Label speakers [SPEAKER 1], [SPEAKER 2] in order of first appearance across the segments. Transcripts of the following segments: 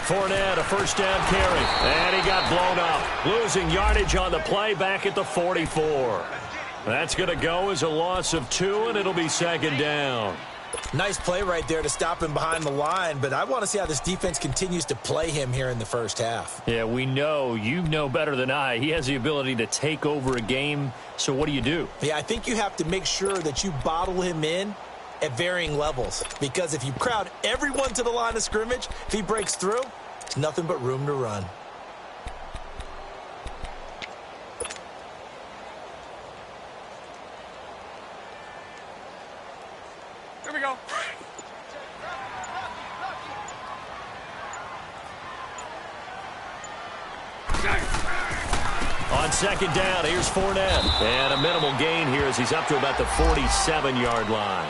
[SPEAKER 1] Fournette, a first down carry. And he got blown up. Losing yardage on the play back at the 44. That's going to go as a loss of 2, and it'll be second down.
[SPEAKER 2] Nice play right there to stop him behind the line, but I want to see how this defense continues to play him here in the first half.
[SPEAKER 1] Yeah, we know. You know better than I. He has the ability to take over a game, so what do?
[SPEAKER 2] Yeah, I think you have to make sure that you bottle him in at varying levels, because if you crowd everyone to the line of scrimmage, if he breaks through, there's nothing but room to run.
[SPEAKER 3] Here we go.
[SPEAKER 1] On second down, here's Fournette. And a minimal gain here as he's up to about the 47-yard line.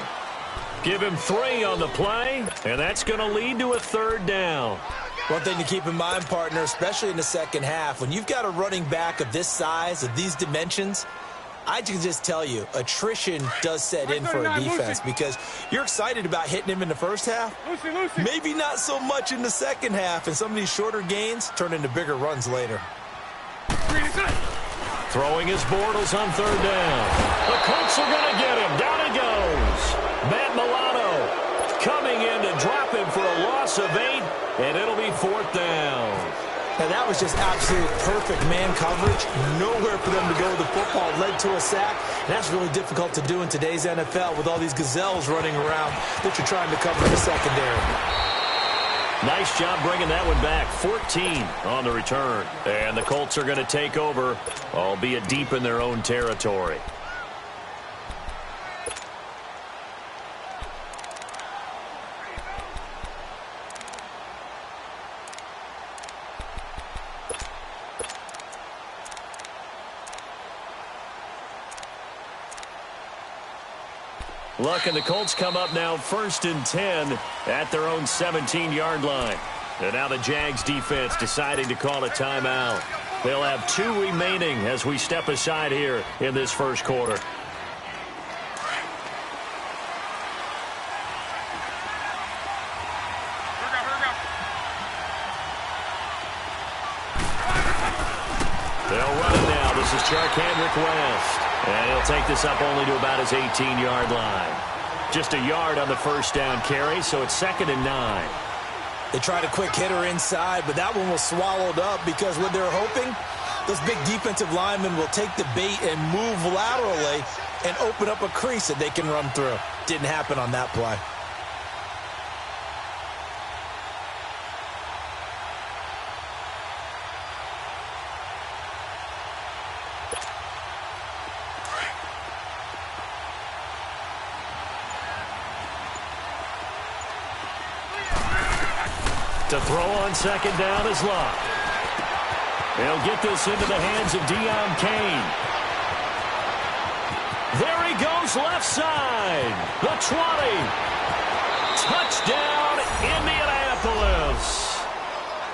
[SPEAKER 1] Give him 3 on the play, and that's going to lead to a third down.
[SPEAKER 2] One thing to keep in mind, partner, especially in the second half, when you've got a running back of this size, of these dimensions, I can just tell you, attrition does set in for a defense because you're excited about hitting him in the first half. Maybe not so much in the second half, and some of these shorter gains turn into bigger runs later.
[SPEAKER 1] Throwing his Bortles on third down. The Colts are going to get him. Down he goes. Matt Milano coming in to drop him for a loss of 8, and it'll be fourth down.
[SPEAKER 2] And that was just absolute perfect man coverage. Nowhere for them to go with the football. Led to a sack. And that's really difficult to do in today's NFL with all these gazelles running around that you're trying to cover in the secondary.
[SPEAKER 1] Nice job bringing that one back. 14 on the return. And the Colts are going to take over, albeit deep in their own territory. Luck, and the Colts come up now 1st and 10 at their own 17-yard line. And now the Jags defense deciding to call a timeout. They'll have 2 remaining as we step aside here in this first quarter. They'll run it now. This is Charkandrick West. And he'll take this up only to about his 18-yard line. Just a yard on the first down carry, so it's 2nd and 9.
[SPEAKER 2] They tried a quick hitter inside, but that one was swallowed up because what they're hoping, those big defensive linemen will take the bait and move laterally and open up a crease that they can run through. Didn't happen on that play.
[SPEAKER 1] To throw on second down is Luck. They'll get this into the hands of Deion Kane. There he goes left side. The 20. Touchdown, Indianapolis.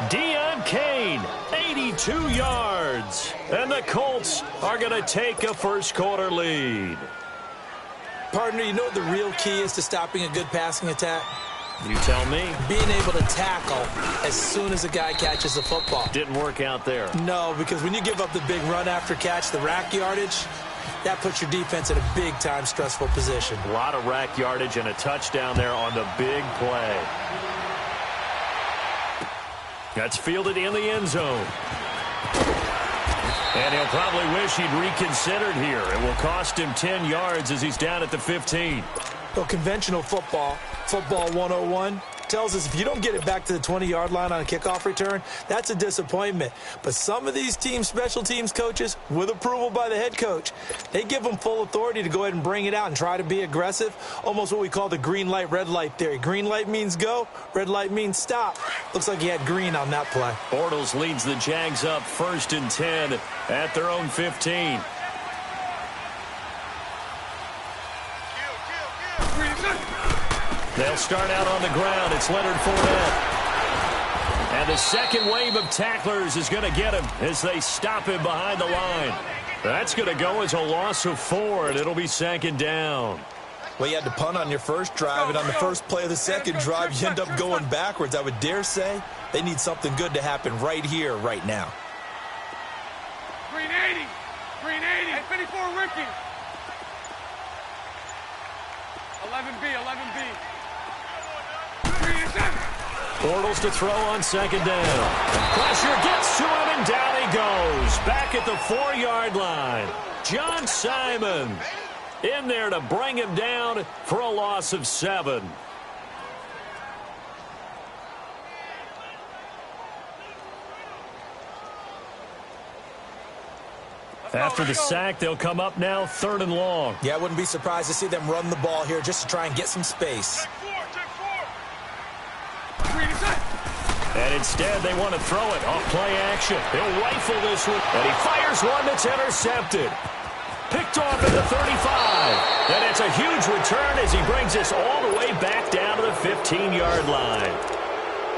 [SPEAKER 1] Deion Kane, 82 yards. And the Colts are going to take a first quarter lead.
[SPEAKER 2] Partner, you know what the real key is to stopping a good passing attack?
[SPEAKER 1] You tell me.
[SPEAKER 2] Being able to tackle as soon as a guy catches the football.
[SPEAKER 1] Didn't work out there.
[SPEAKER 2] No, because when you give up the big run after catch, the rack yardage, that puts your defense in a big-time stressful position.
[SPEAKER 1] A lot of rack yardage and a touchdown there on the big play. That's fielded in the end zone. And he'll probably wish he'd reconsidered here. It will cost him 10 yards as he's down at the 15.
[SPEAKER 2] Well, conventional football 101, tells us if you don't get it back to the 20-yard line on a kickoff return, that's a disappointment. But some of these teams, special teams coaches, with approval by the head coach, they give them full authority to go ahead and bring it out and try to be aggressive, almost what we call the green light, red light theory. Green light means go, red light means stop. Looks like he had green on that play.
[SPEAKER 1] Bortles leads the Jags up 1st and 10 at their own 15. They'll start out on the ground. It's Leonard Fournette. And the second wave of tacklers is going to get him as they stop him behind the line. That's going to go as a loss of 4, and it'll be 2nd down.
[SPEAKER 2] Well, you had to punt on your first drive, and on the first play of the second drive, you end up going backwards. I would dare say they need something good to happen right here, right now.
[SPEAKER 3] Green 80. Green 80. Hey, 54, Ricky. 11B, 11B.
[SPEAKER 1] Bortles to throw on second down. Pressure gets to him, and down he goes. Back at the 4-yard line. John Simon in there to bring him down for a loss of 7. After the sack, they'll come up now 3rd and long.
[SPEAKER 2] Yeah, I wouldn't be surprised to see them run the ball here just to try and get some space.
[SPEAKER 1] And instead, they want to throw it off play action. He'll rifle this one, and he fires one that's intercepted. Picked off at the 35. And it's a huge return as he brings us all the way back down to the 15-yard line.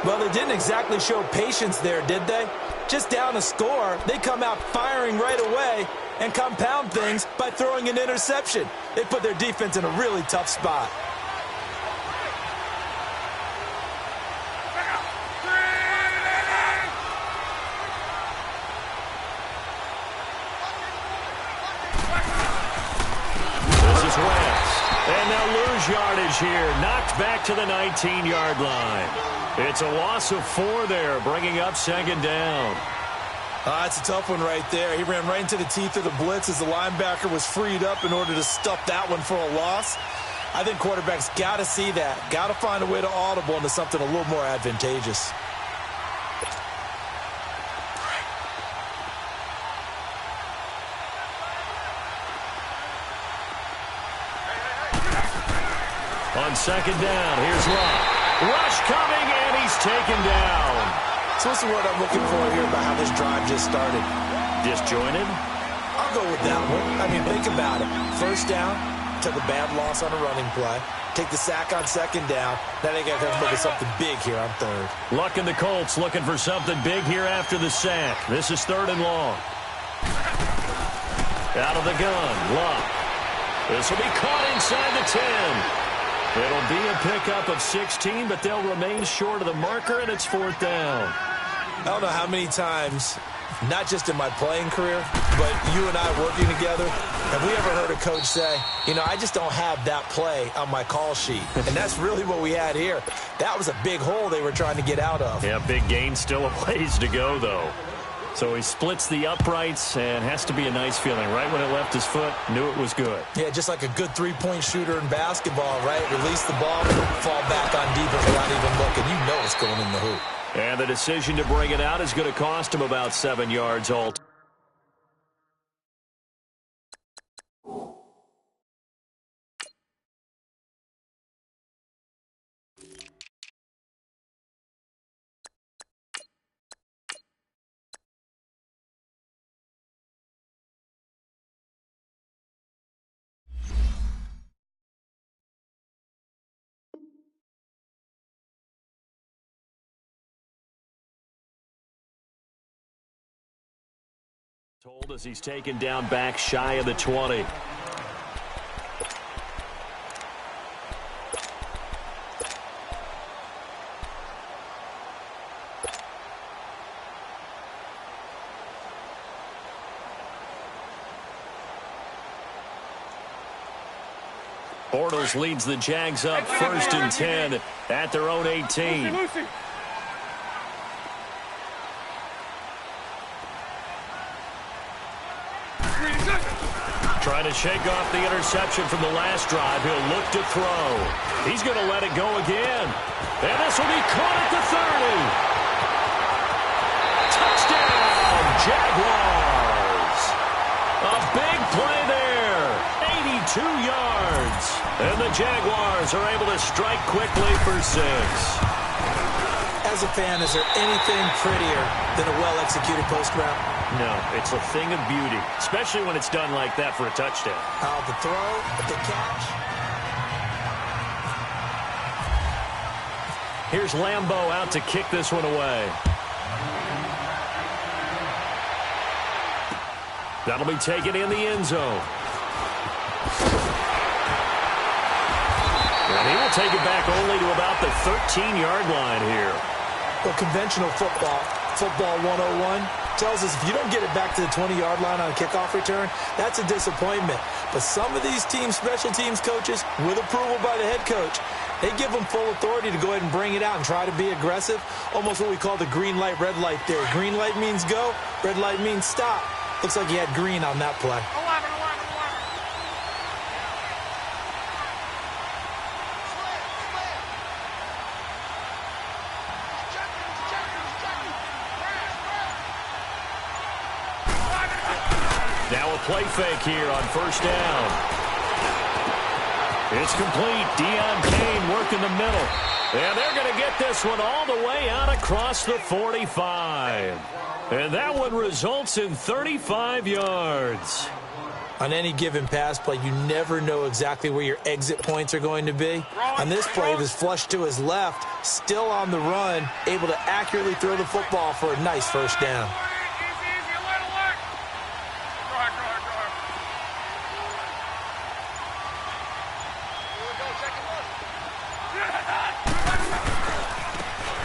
[SPEAKER 2] Well, they didn't exactly show patience there, did they? Just down a score, they come out firing right away and compound things by throwing an interception. They put their defense in a really tough spot.
[SPEAKER 1] Yardage here, knocked back to the 19-yard line. It's a loss of 4 there, bringing up 2nd down.
[SPEAKER 2] It's a tough one right there. He ran right into the teeth of the blitz as the linebacker was freed up in order to stuff that one for a loss. I think quarterbacks got to see that, got to find a way to audible into something a little more advantageous.
[SPEAKER 1] On 2nd down, here's Love. Rush coming, and he's taken down.
[SPEAKER 2] So what's the word I'm looking for here about how this drive just started?
[SPEAKER 1] Disjointed?
[SPEAKER 2] I'll go with that one. I mean, think about it. First down, took a bad loss on a running play. Take the sack on 2nd down. Now they got to come up with something big here on 3rd.
[SPEAKER 1] Luck and the Colts looking for something big here after the sack. This is 3rd and long. Out of the gun, Luck. This will be caught inside the 10. It'll be a pickup of 16, but they'll remain short of the marker, and it's 4th down.
[SPEAKER 2] I don't know how many times, not just in my playing career, but you and I working together, have we ever heard a coach say, you know, I just don't have that play on my call sheet. And that's really what we had here. That was a big hole they were trying to get out of.
[SPEAKER 1] Yeah, big gain, still a ways to go, though. So he splits the uprights, and has to be a nice feeling. Right when it left his foot, knew it was good.
[SPEAKER 2] Yeah, just like a good three-point shooter in basketball, right? Release the ball, fall back on defense without even looking. You know it's going in the hoop.
[SPEAKER 1] And the decision to bring it out is going to cost him about 7 yards all. Told as he's taken down back shy of the 20. Bortles leads the Jags up 1st and 10 at their own 18. Trying to shake off the interception from the last drive. He'll look to throw. He's going to let it go again. And this will be caught at the 30. Touchdown, Jaguars. A big play there. 82 yards. And the Jaguars are able to strike quickly for 6.
[SPEAKER 2] As a fan, is there anything prettier than a well-executed post route?
[SPEAKER 1] No, it's a thing of beauty, especially when it's done like that for a touchdown.
[SPEAKER 2] The throw, the catch.
[SPEAKER 1] Here's Lambeau out to kick this one away. That'll be taken in the end zone. And he will take it back only to about the 13-yard line here.
[SPEAKER 2] Well, conventional football 101, tells us if you don't get it back to the 20-yard line on a kickoff return, that's a disappointment. But some of these special teams coaches, with approval by the head coach, they give them full authority to go ahead and bring it out and try to be aggressive, almost what we call the green light, red light theory. Green light means go, red light means stop. Looks like he had green on that play.
[SPEAKER 3] 11.
[SPEAKER 1] Now a play fake here on first down. It's complete. Deion Kane working the middle. And they're going to get this one all the way out across the 45. And that one results in 35 yards.
[SPEAKER 2] On any given pass play, you never know exactly where your exit points are going to be. On this play, it was flushed to his left, still on the run, able to accurately throw the football for a nice first down.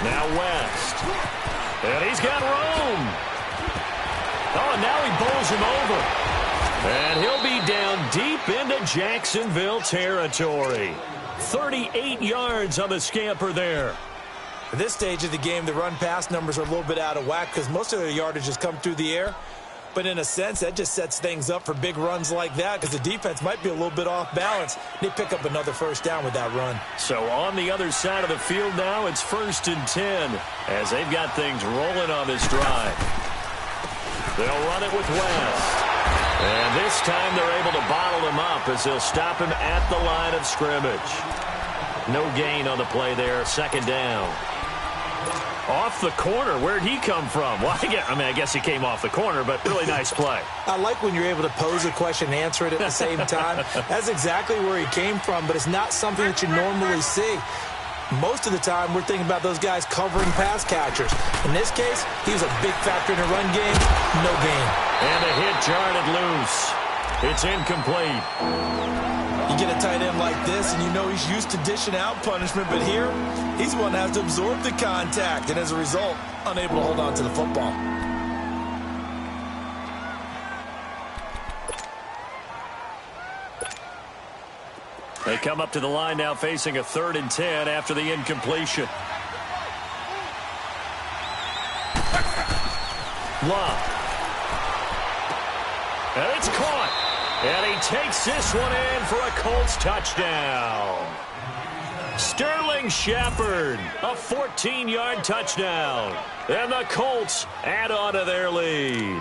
[SPEAKER 1] Now West. And he's got room. Oh, and now he bowls him over. And he'll be down deep into Jacksonville territory. 38 yards on the scamper there.
[SPEAKER 2] At this stage of the game, the run-pass numbers are a little bit out of whack because most of their yardage has come through the air. But in a sense, that just sets things up for big runs like that because the defense might be a little bit off balance. They pick up another first down with that run.
[SPEAKER 1] So on the other side of the field now, it's 1st and 10 as they've got things rolling on this drive. They'll run it with West. And this time they're able to bottle him up as they'll stop him at the line of scrimmage. No gain on the play there, 2nd down. Off the corner. Where'd he come from? Well, I guess he came off the corner, but really nice play.
[SPEAKER 2] I like when you're able to pose a question and answer it at the same time. That's exactly where he came from, but it's not something that you normally see. Most of the time, we're thinking about those guys covering pass catchers. In this case, he was a big factor in the run game. No gain.
[SPEAKER 1] And a hit jarred it loose. It's incomplete.
[SPEAKER 2] You get a tight end like this, and you know he's used to dishing out punishment, but here, he's the one that has to absorb the contact, and as a result, unable to hold on to the football.
[SPEAKER 1] They come up to the line now facing a 3rd and 10 after the incompletion. Love. And it's caught. And he takes this one in for a Colts touchdown. Sterling Shepard, a 14-yard touchdown. And the Colts add on to their lead.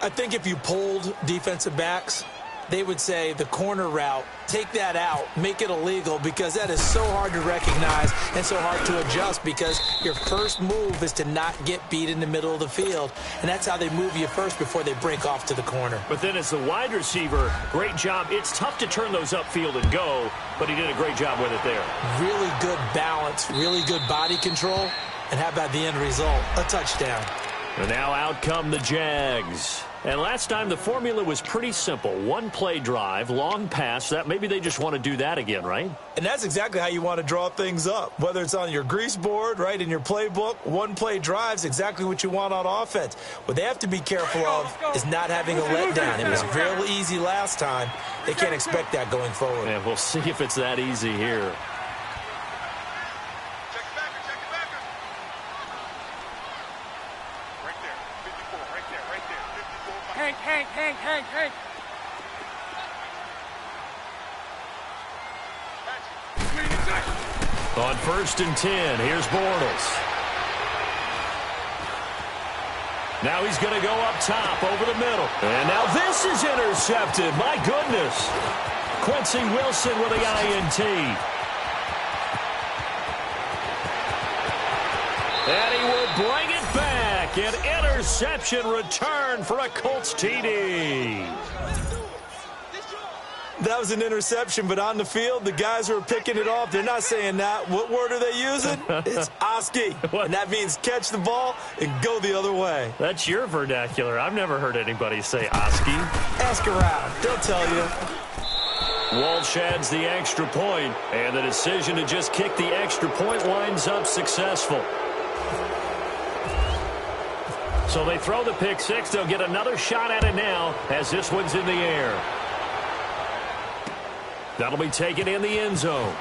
[SPEAKER 2] I think if you polled defensive backs, they would say the corner route, take that out, make it illegal, because that is so hard to recognize and so hard to adjust because your first move is to not get beat in the middle of the field, and that's how they move you first before they break off to the corner.
[SPEAKER 1] But then as the wide receiver, great job. It's tough to turn those upfield and go, but he did a great job with it there.
[SPEAKER 2] Really good balance, really good body control, and how about the end result? A touchdown.
[SPEAKER 1] And now out come the Jags. And last time the formula was pretty simple. 1-play drive, long pass. That maybe they just want to do that again, right?
[SPEAKER 2] And that's exactly how you want to draw things up. Whether it's on your grease board, right, in your playbook, 1-play drive's exactly what you want on offense. What they have to be careful of is not having a letdown. It was real easy last time. They can't expect that going forward.
[SPEAKER 1] And we'll see if it's that easy here.
[SPEAKER 3] Hank.
[SPEAKER 1] On 1st and 10, here's Bortles. Now he's going to go up top over the middle. And now this is intercepted. My goodness. Quincy Wilson with the INT. And he will bring it back. An interception return for a Colts TD.
[SPEAKER 2] That was an interception, but on the field, the guys who are picking it off, they're not saying that. What word are they using? It's Oski. And that means catch the ball and go the other way.
[SPEAKER 1] That's your vernacular. I've never heard anybody say Oski.
[SPEAKER 2] Ask around. They'll tell you.
[SPEAKER 1] Walsh adds the extra point, and the decision to just kick the extra point winds up successful. So they throw the pick six. They'll get another shot at it now as this one's in the air. That'll be taken in the end zone.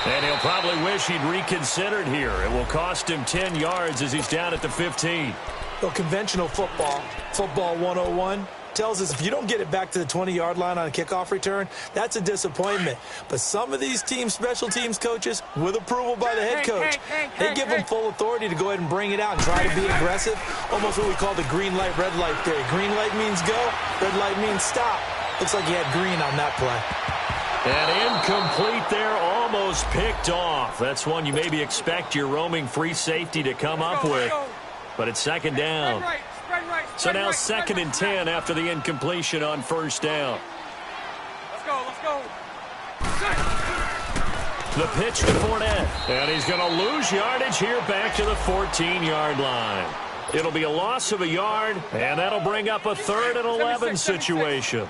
[SPEAKER 1] And he'll probably wish he'd reconsidered here. It will cost him 10 yards as he's down at the 15.
[SPEAKER 2] Well, conventional football, football 101, tells us if you don't get it back to the 20-yard line on a kickoff return, that's a disappointment. But some of these special teams coaches, with approval by the head coach, they give them full authority to go ahead and bring it out and try to be aggressive. Almost what we call the green light, red light theory. Green light means go, red light means stop. Looks like he had green on that play.
[SPEAKER 1] And incomplete there, almost picked off. That's one you maybe expect your roaming free safety to come up with. But it's second down. So now second and 10 after the incompletion on first down.
[SPEAKER 3] Let's go, let's go.
[SPEAKER 1] The pitch to Fournette. And he's going to lose yardage here back to the 14-yard line. It'll be a loss of a yard, and that'll bring up a 3rd and 11 situation.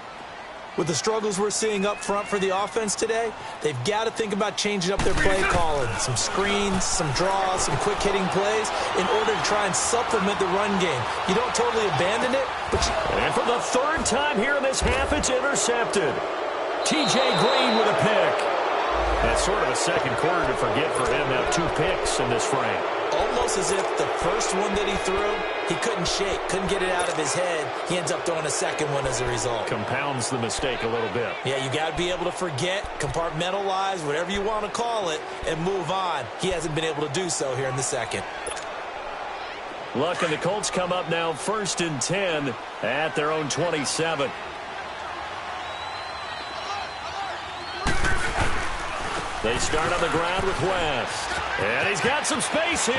[SPEAKER 2] With the struggles we're seeing up front for the offense today, they've got to think about changing up their play calling. Some screens, some draws, some quick-hitting plays in order to try and supplement the run game. You don't totally abandon it, but
[SPEAKER 1] And for the 3rd time here in this half, it's intercepted. T.J. Green with a pick. That's sort of a second quarter to forget for him. Now 2 picks in this frame.
[SPEAKER 2] almost as if the first one that he threw, he couldn't shake, couldn't get it out of his head. He ends up throwing a second one as a result.
[SPEAKER 1] Compounds the mistake a little bit.
[SPEAKER 2] Yeah, you got to be able to forget, compartmentalize, whatever you want to call it, and move on. He hasn't been able to do so here in the second.
[SPEAKER 1] Luck and the Colts come up now 1st and 10 at their own 27. They start on the ground with West. And he's got some space here.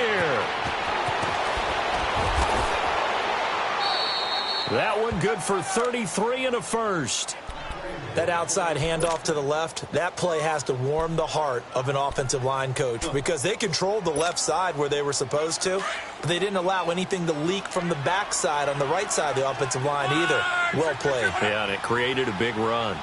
[SPEAKER 1] That one good for 33 and a first.
[SPEAKER 2] That outside handoff to the left, that play has to warm the heart of an offensive line coach because they controlled the left side where they were supposed to, but they didn't allow anything to leak from the backside on the right side of the offensive line either. Well played.
[SPEAKER 1] Yeah, and it created a big run.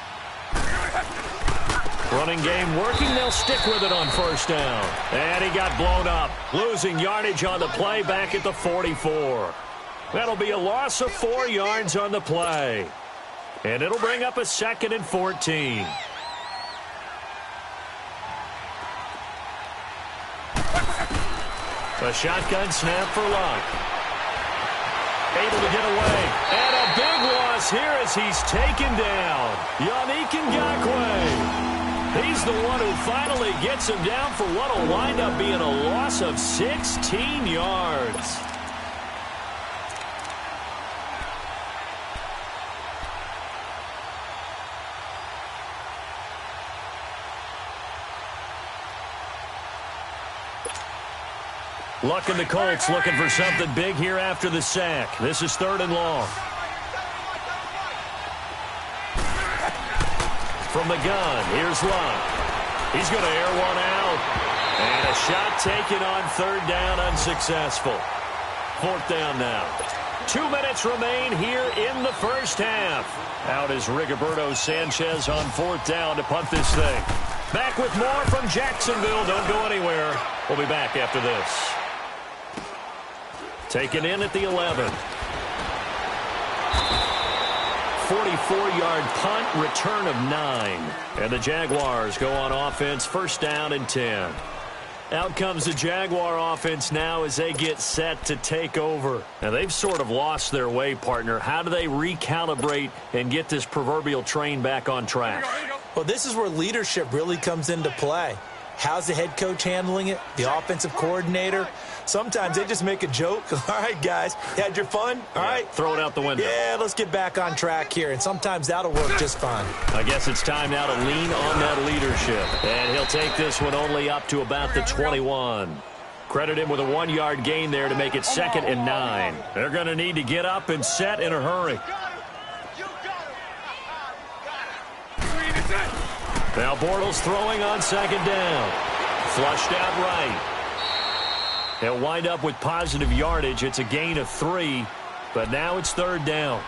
[SPEAKER 1] Running game working. They'll stick with it on 1st down. And he got blown up, losing yardage on the play back at the 44. That'll be a loss of 4 yards on the play. And it'll bring up a 2nd and 14. A shotgun snap for Luck. Able to get away. And a big loss here as he's taken down. Yannick Ngakoue. He's the one who finally gets him down for what will wind up being a loss of 16 yards. Luck and the Colts looking for something big here after the sack. This is 3rd and long. From the gun, here's Luck. He's going to air one out. And a shot taken on 3rd down, unsuccessful. 4th down now. 2 minutes remain here in the first half. Out is Rigoberto Sanchez on 4th down to punt this thing. Back with more from Jacksonville. Don't go anywhere. We'll be back after this. Taken in at the 11. 44-yard punt, return of 9. And the Jaguars go on offense, 1st down and 10. Out comes the Jaguar offense now as they get set to take over. Now, they've sort of lost their way, partner. How do they recalibrate and get this proverbial train back on track?
[SPEAKER 2] Well, this is where leadership really comes into play. How's the head coach handling it? The offensive coordinator? Sometimes they just make a joke. All right, guys, had your fun? All right.
[SPEAKER 1] Throw it out the window.
[SPEAKER 2] Yeah, let's get back on track here. And sometimes that'll work just fine.
[SPEAKER 1] I guess it's time now to lean on that leadership. And he'll take this one only up to about the 21. Credit him with a 1-yard gain there to make it 2nd and 9. They're going to need to get up and set in a hurry. Now Bortles throwing on 2nd down. Flushed out right. They'll wind up with positive yardage. It's a gain of 3, but now it's 3rd down.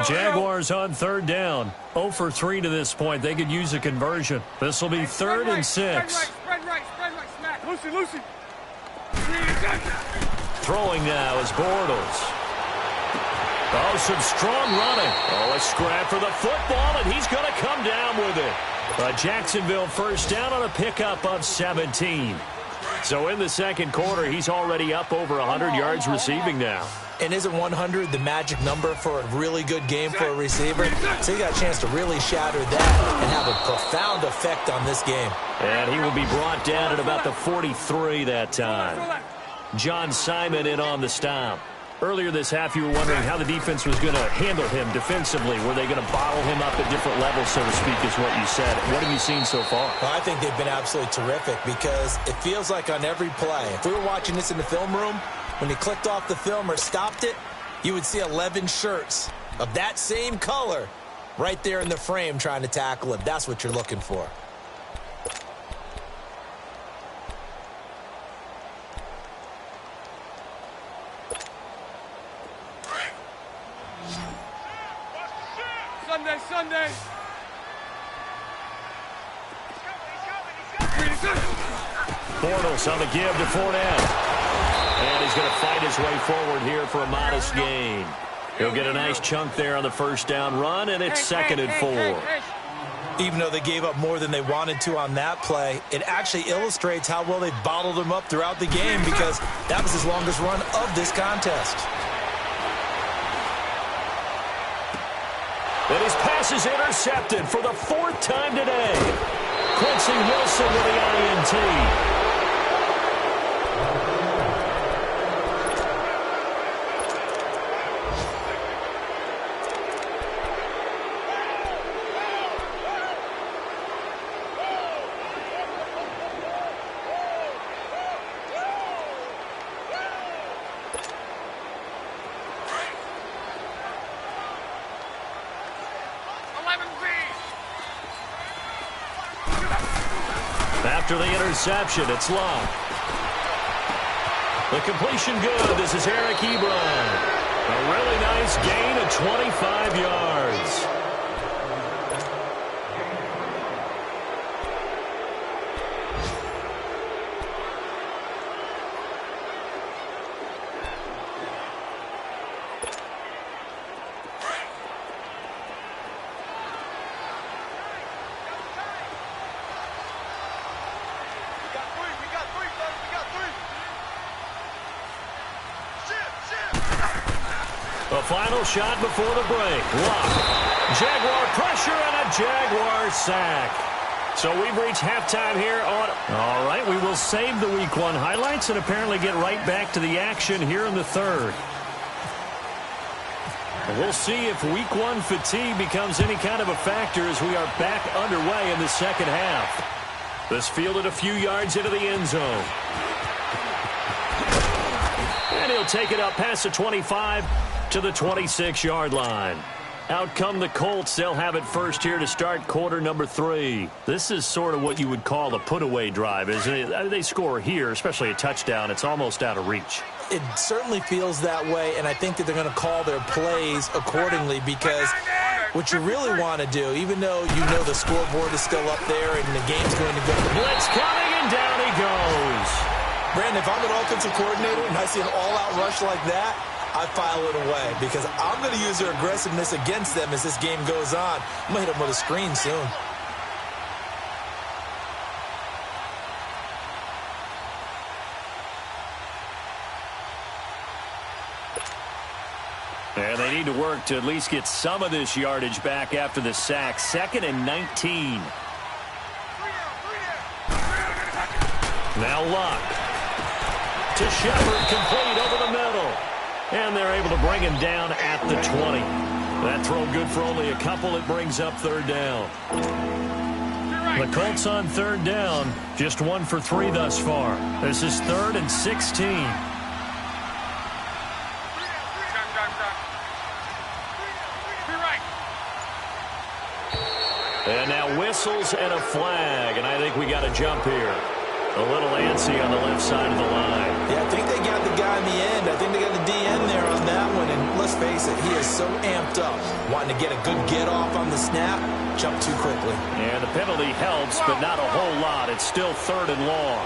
[SPEAKER 1] Jaguars on third down. 0 for 3 to this point. They could use a conversion. This will be 3rd and 6.
[SPEAKER 3] Spread right, smack. Lucy.
[SPEAKER 1] Throwing now is Bortles. Oh, some strong running. Oh, a scrap for the football, and he's going to come down with it. A Jacksonville first down on a pickup of 17. So in the second quarter, he's already up over 100 yards receiving now.
[SPEAKER 2] And isn't 100 the magic number for a really good game for a receiver? So he got a chance to really shatter that and have a profound effect on this game.
[SPEAKER 1] And he will be brought down at about the 43 that time. John Simon in on the stop. Earlier this half, you were wondering how the defense was going to handle him defensively. Were they going to bottle him up at different levels, so to speak, is what you said. What have you seen so far?
[SPEAKER 2] Well, I think they've been absolutely terrific because it feels like on every play, if we were watching this in the film room, when you clicked off the film or stopped it, you would see 11 shirts of that same color right there in the frame trying to tackle him. That's what you're looking for.
[SPEAKER 3] Sunday.
[SPEAKER 1] Bortles on the give to Fournette. And he's going to fight his way forward here for a modest gain. He'll get a nice chunk there on the first down run, and it's 2nd and 4.
[SPEAKER 2] Even though they gave up more than they wanted to on that play, it actually illustrates how well they've bottled him up throughout the game because that was his longest run of this contest.
[SPEAKER 1] And his pass is intercepted for the 4th time today. Quincy Wilson with the INT. After the interception, it's Locke. The completion good. This is Eric Ebron. A really nice gain of 25 yards. The final shot before the break. Locke. Jaguar pressure and a Jaguar sack. So we've reached halftime here on... All right, we will save the Week 1 highlights and apparently get right back to the action here in the third. We'll see if Week 1 fatigue becomes any kind of a factor as we are back underway in the second half. This fielded a few yards into the end zone. And he'll take it up past the 25 to the 26-yard line. Out come the Colts. They'll have it first here to start quarter number 3. This is sort of what you would call a put-away drive, isn't it? They score here, especially a touchdown. It's almost out of reach.
[SPEAKER 2] It certainly feels that way, and I think that they're going to call their plays accordingly because what you really want to do, even though you know the scoreboard is still up there and the game's going to go...
[SPEAKER 1] Blitz coming, and down he goes.
[SPEAKER 2] Brandon, if I'm an offensive coordinator and I see an all-out rush like that, I file it away because I'm going to use their aggressiveness against them as this game goes on. I'm going to hit them with a screen soon.
[SPEAKER 1] And they need to work to at least get some of this yardage back after the sack. 2nd and 19. Now Locke. To Shepard, complete over the middle. And they're able to bring him down at the 20. That throw good for only a couple. It brings up third down. The Colts on third down, just 1 for 3 thus far. This is 3rd and 16. And now whistles and a flag, and I think we got a jump here. A little antsy on the left side of the line.
[SPEAKER 2] Yeah, I think they got the guy in the end. I think they got the DN there on that one. And let's face it, he is so amped up, wanting to get a good get-off on the snap, jump too quickly.
[SPEAKER 1] And the penalty helps, but not a whole lot. It's still 3rd and long.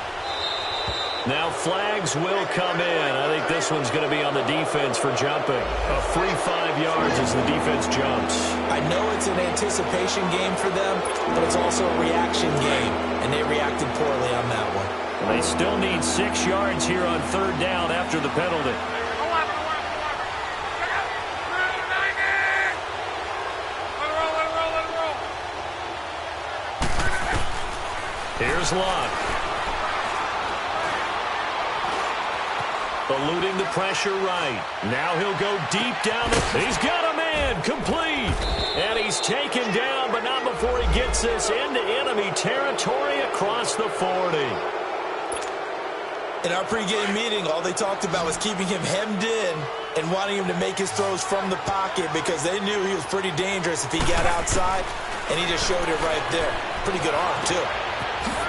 [SPEAKER 1] Now flags will come in. I think this one's going to be on the defense for jumping. A free 5 yards as the defense jumps. I know it's an anticipation game for them, but it's also a reaction game, and they reacted poorly on that one. And they still need 6 yards here on 3rd down after the penalty. Here's Locke. Eluding the pressure right. Now he'll go deep down. He's got a man. Complete. And he's taken down, but not before he gets this into enemy territory across the 40.
[SPEAKER 2] In our pregame meeting, all they talked about was keeping him hemmed in and wanting him to make his throws from the pocket because they knew he was pretty dangerous if he got outside, and he just showed it right there. Pretty good arm, too.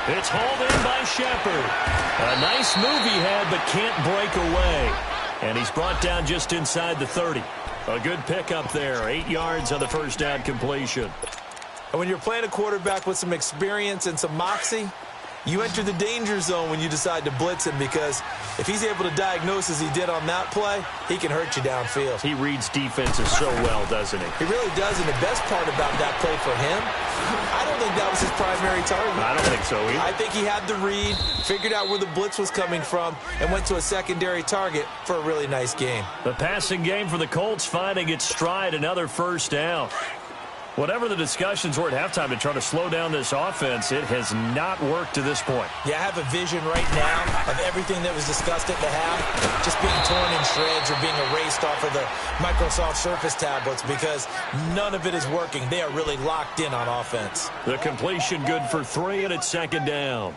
[SPEAKER 1] It's hauled in by Shepard. A nice move he had, but can't break away. And he's brought down just inside the 30. A good pickup there. 8 yards on the first down completion.
[SPEAKER 2] And when you're playing a quarterback with some experience and some moxie, you enter the danger zone when you decide to blitz him, because if he's able to diagnose as he did on that play, he can hurt you downfield.
[SPEAKER 1] He reads defenses so well, doesn't he?
[SPEAKER 2] He really does, and the best part about that play for him, I don't think that was his primary target.
[SPEAKER 1] I don't think so either.
[SPEAKER 2] I think he had the read, figured out where the blitz was coming from, and went to a secondary target for a really nice game.
[SPEAKER 1] The passing game for the Colts finding its stride, another first down. Whatever the discussions were at halftime to try to slow down this offense, it has not worked to this point.
[SPEAKER 2] Yeah, I have a vision right now of everything that was discussed at the half just being torn in shreds or being erased off of the Microsoft Surface tablets, because none of it is working. They are really locked in on offense.
[SPEAKER 1] The completion good for 3, and it's 2nd down.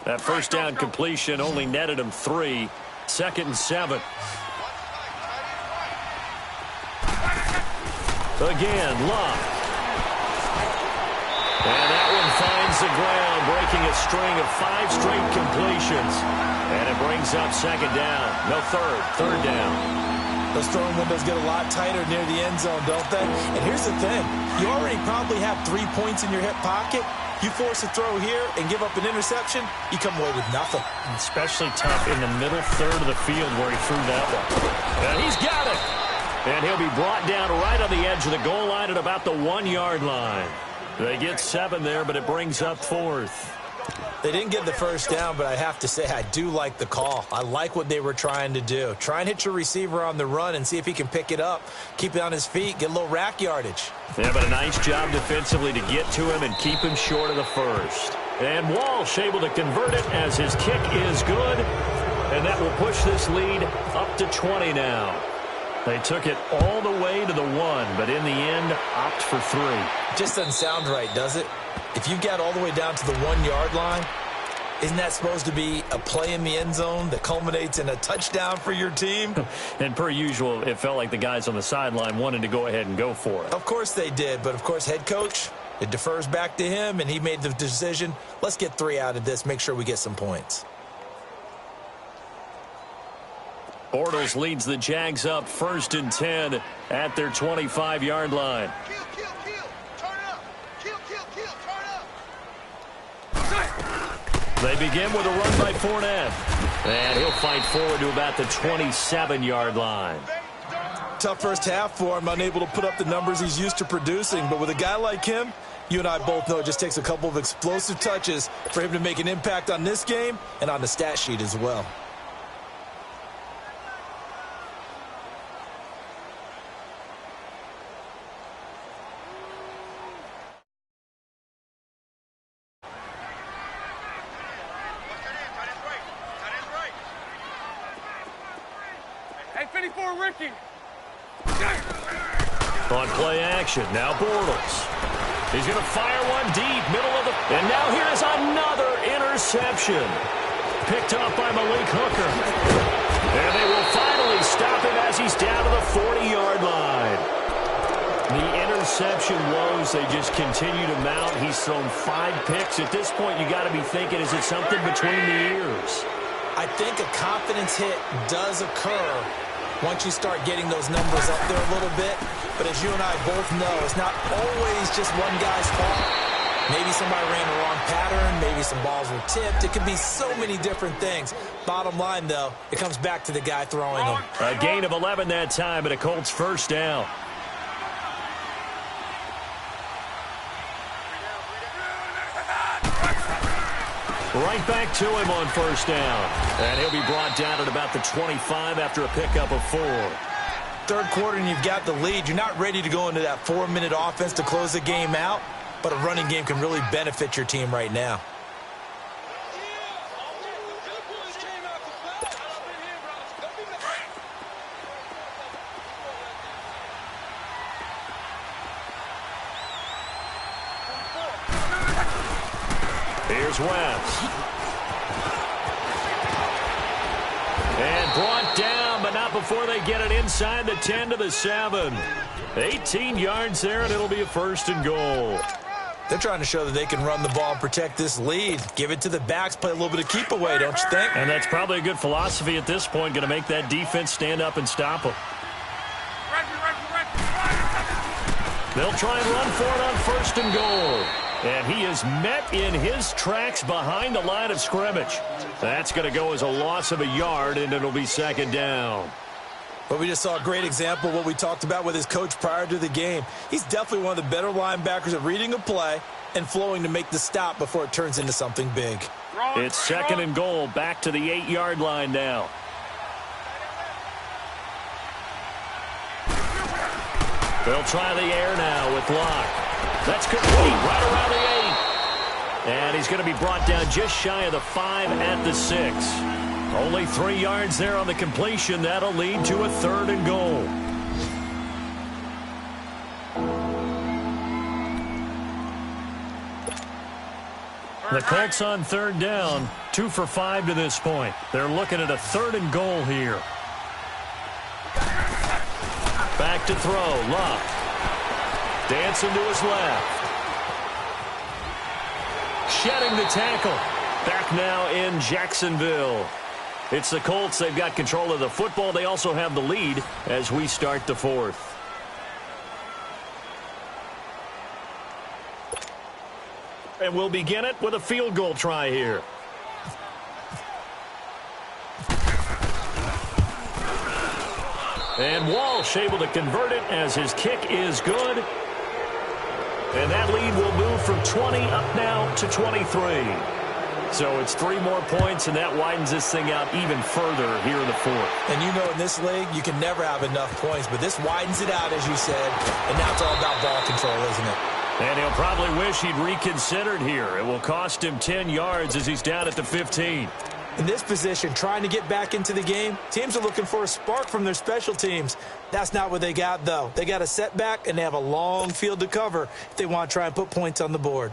[SPEAKER 1] That first down completion only netted him 3. 2nd and 7. Again, Locke. And that one finds the ground, breaking a string of 5 straight completions. And it brings up 2nd down. No, 3rd down.
[SPEAKER 2] Those throwing windows get a lot tighter near the end zone, don't they? And here's the thing. You already probably have 3 points in your hip pocket. You force a throw here and give up an interception, you come away with nothing.
[SPEAKER 1] Especially tough in the middle third of the field where he threw that one. And he's got it. And he'll be brought down right on the edge of the goal line at about the 1-yard line. They get 7 there, but it brings up 4th.
[SPEAKER 2] They didn't get the first down, but I have to say I do like the call. I like what they were trying to do. Try and hit your receiver on the run and see if he can pick it up, keep it on his feet, get a little rack yardage.
[SPEAKER 1] Yeah, but a nice job defensively to get to him and keep him short of the first. And Walsh able to convert it as his kick is good. And that will push this lead up to 20 now. They took it all the way to the 1, but in the end, opt for 3.
[SPEAKER 2] Just doesn't sound right, does it? If you get all the way down to the 1-yard line, isn't that supposed to be a play in the end zone that culminates in a touchdown for your team?
[SPEAKER 1] And per usual, it felt like the guys on the sideline wanted to go ahead and go for it.
[SPEAKER 2] Of course they did, but of course head coach, it defers back to him, and he made the decision, let's get 3 out of this, make sure we get some points.
[SPEAKER 1] Bortles leads the Jags up 1st and 10 at their 25-yard line. They begin with a run by Fournette. And he'll fight forward to about the 27-yard line.
[SPEAKER 2] Tough first half for him, unable to put up the numbers he's used to producing. But with a guy like him, you and I both know it just takes a couple of explosive touches for him to make an impact on this game and on the stat sheet as well.
[SPEAKER 1] On play action, now Bortles. He's going to fire one deep, middle of the... And now here's another interception. Picked up by Malik Hooker. And they will finally stop him as he's down to the 40-yard line. The interception woes, they just continue to mount. He's thrown 5 picks. At this point, you got to be thinking, is it something between the ears?
[SPEAKER 2] I think a confidence hit does occur once you start getting those numbers up there a little bit. But as you and I both know, it's not always just one guy's fault. Maybe somebody ran the wrong pattern. Maybe some balls were tipped. It could be so many different things. Bottom line, though, it comes back to the guy throwing them.
[SPEAKER 1] A gain of 11 that time, and a Colts first down. Right back to him on first down. And he'll be brought down at about the 25 after a pickup of 4.
[SPEAKER 2] Third quarter and you've got the lead. You're not ready to go into that 4-minute offense to close the game out, but a running game can really benefit your team right now.
[SPEAKER 1] Here's West. And brought down, but not before they get it inside the 10 to the 7. 18 yards there, and it'll be a first and goal.
[SPEAKER 2] They're trying to show that they can run the ball and protect this lead. Give it to the backs, play a little bit of keep away, don't you think?
[SPEAKER 1] And that's probably a good philosophy at this point, going to make that defense stand up and stop them. They'll try and run for it on first and goal. And he is met in his tracks behind the line of scrimmage. That's going to go as a loss of a yard, and it'll be second down.
[SPEAKER 2] But we just saw a great example of what we talked about with his coach prior to the game. He's definitely one of the better linebackers at reading a play and flowing to make the stop before it turns into something big.
[SPEAKER 1] It's second and goal, back to the 8-yard line now. They'll try the air now with Locke. That's complete right around the 8. And he's going to be brought down just shy of the 5 at the 6. Only 3 yards there on the completion. That'll lead to a third and goal. The Colts on third down, 2 for 5 to this point. They're looking at a third and goal here. Back to throw, Locke. Dancing to his left. Shedding the tackle. Back now in Jacksonville. It's the Colts. They've got control of the football. They also have the lead as we start the fourth. And we'll begin it with a field goal try here. And Walsh able to convert it as his kick is good. And that lead will move from 20 up now to 23. So it's 3 more points, and that widens this thing out even further here in the fourth.
[SPEAKER 2] And you know in this league, you can never have enough points, but this widens it out, as you said, and now it's all about ball control, isn't it?
[SPEAKER 1] And he'll probably wish he'd reconsidered here. It will cost him 10 yards as he's down at the 15.
[SPEAKER 2] In this position, trying to get back into the game, teams are looking for a spark from their special teams. That's not what they got, though. They got a setback, and they have a long field to cover if they want to try and put points on the board.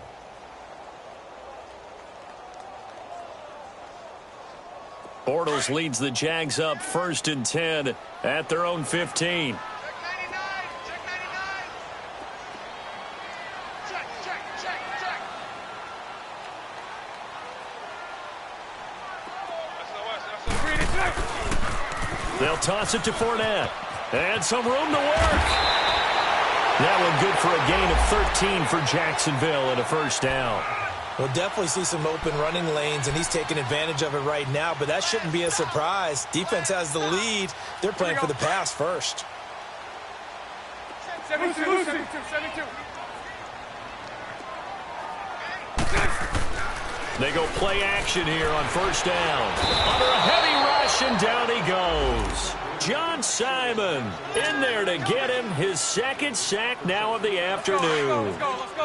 [SPEAKER 1] Bortles leads the Jags up 1st and 10 at their own 15. They'll toss it to Fournette. And some room to work. That one good for a gain of 13 for Jacksonville and a first down.
[SPEAKER 2] We'll definitely see some open running lanes, and he's taking advantage of it right now, but that shouldn't be a surprise. Defense has the lead. They're playing for the pass first.
[SPEAKER 3] 72.
[SPEAKER 1] They go play action here on first down. Under a heavy rush, and down he goes. John Simon in there to get him his second sack now of the afternoon.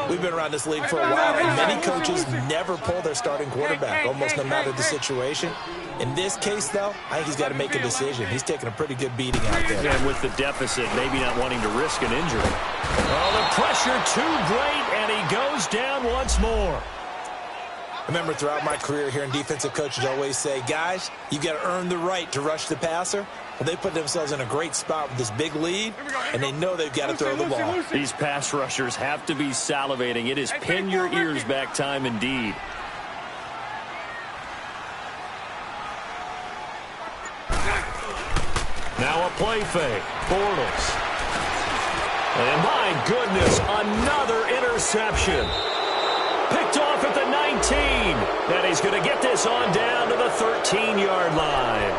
[SPEAKER 2] We've been around this league for a while, and many coaches never pull their starting quarterback, almost no matter the situation. In this case, though, I think he's got to make a decision. He's taking a pretty good beating out there.
[SPEAKER 1] And with the deficit, maybe not wanting to risk an injury. Oh, the pressure too great, and he goes down once more.
[SPEAKER 2] I remember throughout my career hearing defensive coaches always say, guys, you got to earn the right to rush the passer. Well, they put themselves in a great spot with this big lead, and they know they've got to throw the ball.
[SPEAKER 1] These pass rushers have to be salivating. It is pin your ears back time indeed. Now a play fake. Bortles. And my goodness, another interception. Picked off at the 19. And he's going to get this on down to the 13-yard line.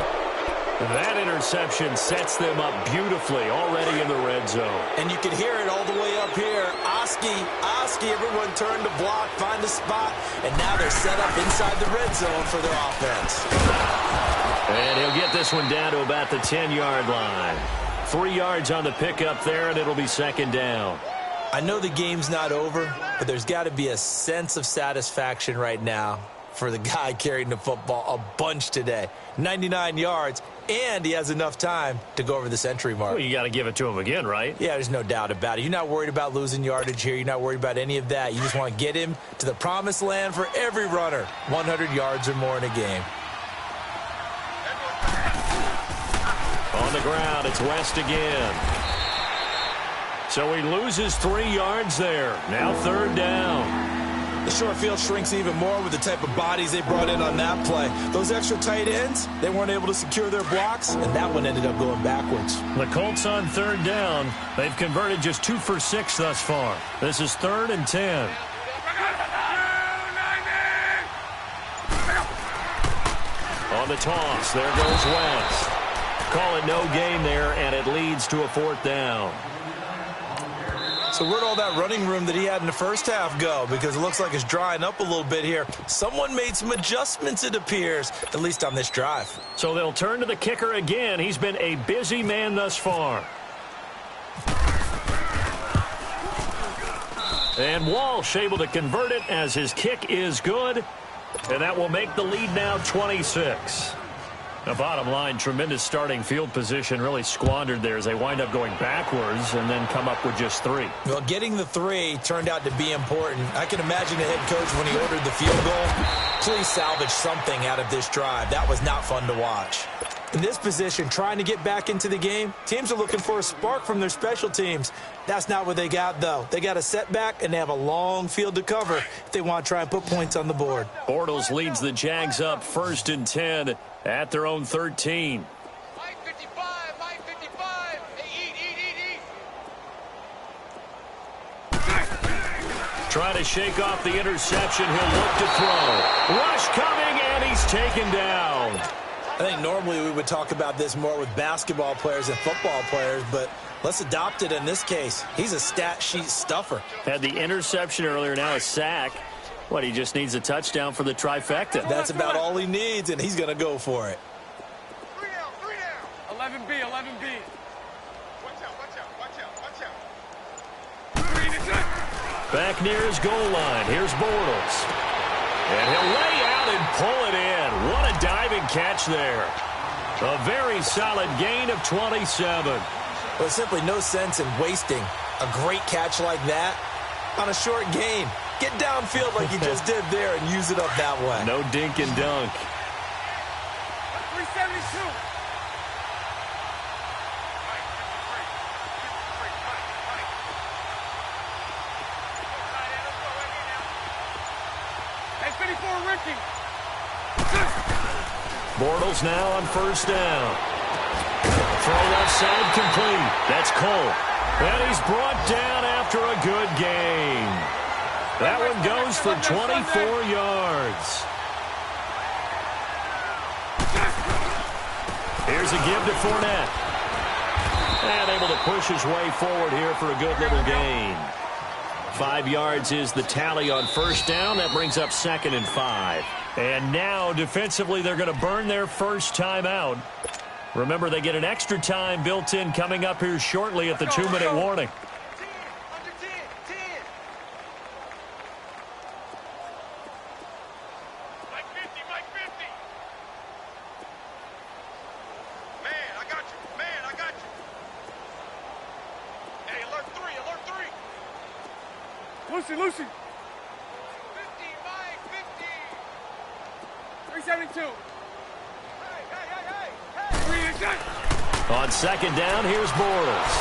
[SPEAKER 1] That interception sets them up beautifully already in the red zone.
[SPEAKER 2] And you can hear it all the way up here. Oski, everyone turned to block, find a spot, and now they're set up inside the red zone for their offense.
[SPEAKER 1] And he'll get this one down to about the 10-yard line. 3 yards on the pickup there, and it'll be second down.
[SPEAKER 2] I know the game's not over, but there's got to be a sense of satisfaction right now for the guy carrying the football a bunch today. 99 yards, and he has enough time to go over the century mark.
[SPEAKER 1] Well, you got to give it to him again, right?
[SPEAKER 2] Yeah, there's no doubt about it. You're not worried about losing yardage here. You're not worried about any of that. You just want to get him to the promised land for every runner. 100 yards or more in a game.
[SPEAKER 1] On the ground, it's West again. So he loses 3 yards there. Now third down.
[SPEAKER 2] The short field shrinks even more with the type of bodies they brought in on that play. Those extra tight ends, they weren't able to secure their blocks, and that one ended up going backwards.
[SPEAKER 1] The Colts on third down. They've converted just 2 for 6 thus far. This is 3rd and 10. On the toss, there goes West. Call it no gain there, and it leads to a 4th down.
[SPEAKER 2] So where'd all that running room that he had in the first half go? Because it looks like it's drying up a little bit here. Someone made some adjustments, it appears, at least on this drive.
[SPEAKER 1] So they'll turn to the kicker again. He's been a busy man thus far. And Walsh able to convert it as his kick is good. And that will make the lead now 26. The bottom line, tremendous starting field position, really squandered there as they wind up going backwards and then come up with just 3.
[SPEAKER 2] Well, getting the 3 turned out to be important. I can imagine the head coach when he ordered the field goal. Please salvage something out of this drive. That was not fun to watch. In this position, trying to get back into the game, teams are looking for a spark from their special teams. That's not what they got, though. They got a setback, and they have a long field to cover if they want to try and put points on the board.
[SPEAKER 1] Bortles leads the Jags up 1st and 10 at their own 13.
[SPEAKER 3] Mike 55, Mike 55. Hey, eat.
[SPEAKER 1] Trying to shake off the interception. He'll look to throw. Rush coming, and he's taken down.
[SPEAKER 2] I think normally we would talk about this more with basketball players and football players, but let's adopt it in this case. He's a stat sheet stuffer.
[SPEAKER 1] Had the interception earlier, now a sack. What, he just needs a touchdown for the trifecta.
[SPEAKER 2] That's about all he needs, and he's going to go for it.
[SPEAKER 3] 3 down. 11B. Watch out.
[SPEAKER 1] Back near his goal line. Here's Bortles. And he'll lay out and pull it in. What a diving catch there. A very solid gain of 27.
[SPEAKER 2] There's simply no sense in wasting a great catch like that on a short gain. Get downfield like he just did there and use it up that way.
[SPEAKER 1] No dink and dunk.
[SPEAKER 3] 372. Hey, 54, Ricky.
[SPEAKER 1] Bortles now on 1st down. Throw left side complete. That's Cole. And he's brought down after a good gain. That one goes for 24 yards. Here's a give to Fournette. And able to push his way forward here for a good little gain. 5 yards is the tally on 1st down. That brings up 2nd and 5. And now, defensively, they're going to burn their first timeout. Remember, they get an extra time built in coming up here shortly at the 2-minute warning.
[SPEAKER 3] Lucy. 50, Mike, 50. 372. Hey.
[SPEAKER 1] On 2nd down, here's Bortles.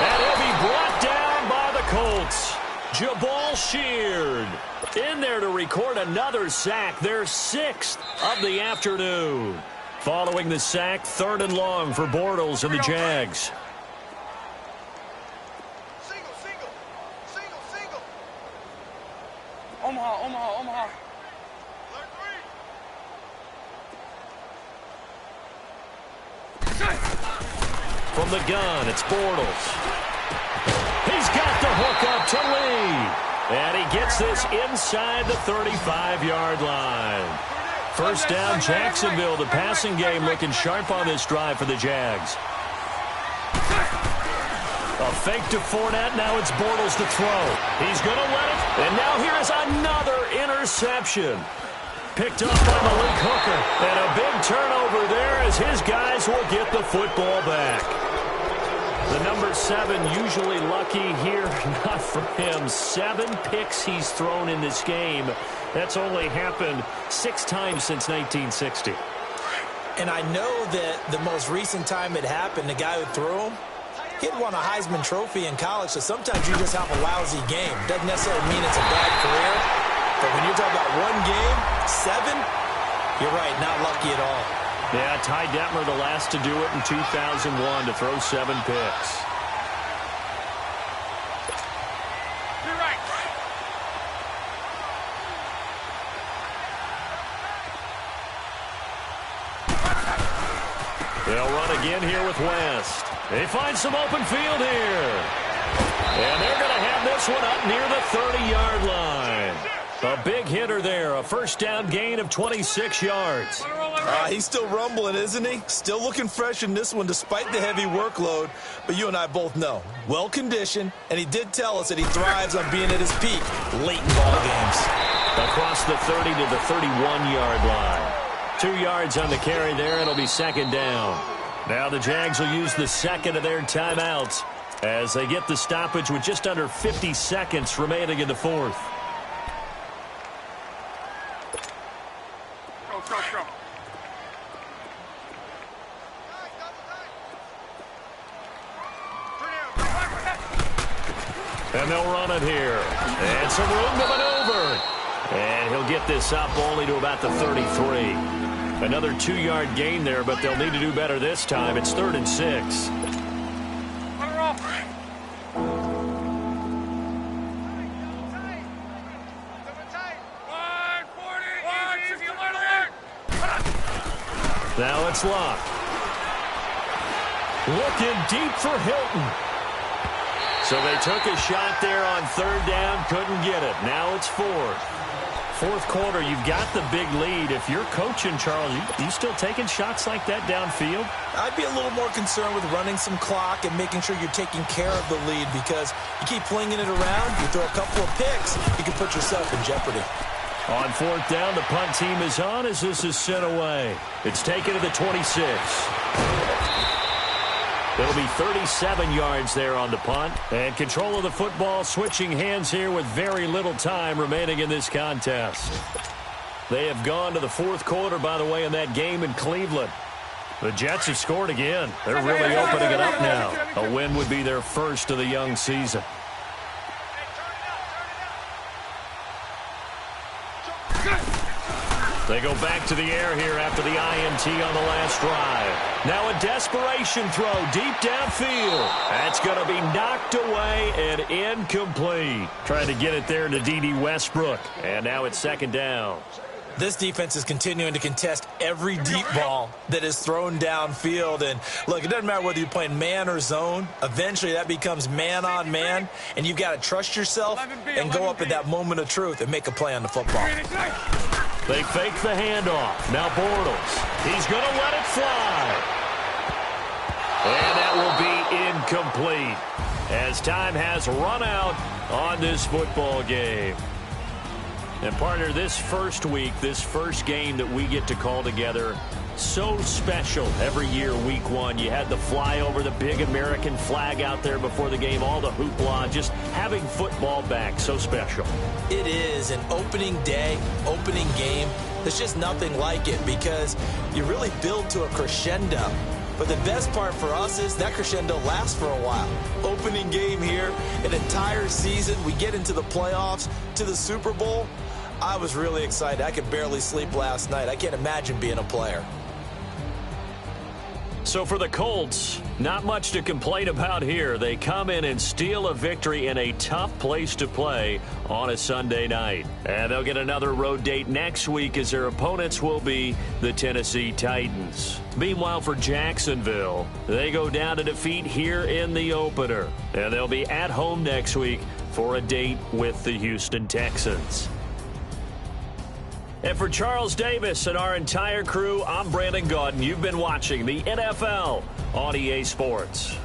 [SPEAKER 1] And he'll be brought down by the Colts. Jabal Sheard in there to record another sack, their 6th of the afternoon. Following the sack, 3rd and long for Bortles and the Jags.
[SPEAKER 3] Omaha.
[SPEAKER 1] From the gun, it's Bortles. He's got the hook up to Lee. And he gets this inside the 35-yard line. First down, Jacksonville. The passing game looking sharp on this drive for the Jags. A fake to Fournette. Now it's Bortles to throw. He's going to let it. And now here is another interception. Picked up by Malik Hooker. And a big turnover there as his guys will get the football back. The number 7 usually lucky here. Not for him. 7 picks he's thrown in this game. That's only happened 6 times since 1960.
[SPEAKER 2] And I know that the most recent time it happened, the guy who threw him, he'd won a Heisman Trophy in college, so sometimes you just have a lousy game. Doesn't necessarily mean it's a bad career. But when you're talking about one game, 7, you're right, not lucky at all.
[SPEAKER 1] Yeah, Ty Detmer, the last to do it in 2001, to throw 7 picks.
[SPEAKER 3] You're right.
[SPEAKER 1] They'll run again here with West. They find some open field here. And they're going to have this one up near the 30-yard line. A big hitter there. A first down gain of 26 yards.
[SPEAKER 2] He's still rumbling, isn't he? Still looking fresh in this one despite the heavy workload. But you and I both know, well-conditioned, and he did tell us that he thrives on being at his peak late in ball games.
[SPEAKER 1] Across the 30 to the 31-yard line. 2 yards on the carry there. It'll be second down. Now the Jags will use the second of their timeouts as they get the stoppage with just under 50 seconds remaining in the fourth.
[SPEAKER 3] Go.
[SPEAKER 1] And they'll run it here. And some room to maneuver. And he'll get this up only to about the 33. Another 2-yard gain there, but they'll need to do better this time. It's 3rd and 6. Now it's Locke. Looking deep for Hilton. So they took a shot there on 3rd down, couldn't get it. Now it's 4th. 4th quarter, you've got the big lead. If you're coaching, Charles, you still taking shots like that downfield?
[SPEAKER 2] I'd be a little more concerned with running some clock and making sure you're taking care of the lead, because you keep flinging it around, you throw a couple of picks, you can put yourself in jeopardy.
[SPEAKER 1] On 4th down, the punt team is on as this is sent away. It's taken to the 26. It'll be 37 yards there on the punt. And control of the football switching hands here with very little time remaining in this contest. They have gone to the 4th quarter, by the way, in that game in Cleveland. The Jets have scored again. They're really opening it up now. A win would be their first of the young season. They go back to the air here after the INT on the last drive. Now a desperation throw deep downfield. That's going to be knocked away and incomplete. Trying to get it there to D.D. Westbrook. And now it's 2nd down.
[SPEAKER 2] This defense is continuing to contest every deep ball that is thrown downfield. And, look, it doesn't matter whether you're playing man or zone. Eventually that becomes man-on-man, and you've got to trust yourself and go up at that moment of truth and make a play on the football.
[SPEAKER 1] They fake the handoff. Now Bortles. He's going to let it fly. And that will be incomplete as time has run out on this football game. And, partner, this first week, this first game that we get to call together, so special every year, week 1. You had the flyover, the big American flag out there before the game, all the hoopla, just having football back, so special.
[SPEAKER 2] It is an opening day, opening game. There's just nothing like it because you really build to a crescendo. But the best part for us is that crescendo lasts for a while. Opening game here, an entire season. We get into the playoffs, to the Super Bowl. I was really excited. I could barely sleep last night. I can't imagine being a player.
[SPEAKER 1] So for the Colts, not much to complain about here. They come in and steal a victory in a tough place to play on a Sunday night. And they'll get another road date next week as their opponents will be the Tennessee Titans. Meanwhile, for Jacksonville, they go down to defeat here in the opener. And they'll be at home next week for a date with the Houston Texans. And for Charles Davis and our entire crew, I'm Brandon Gaudin. You've been watching the NFL on EA Sports.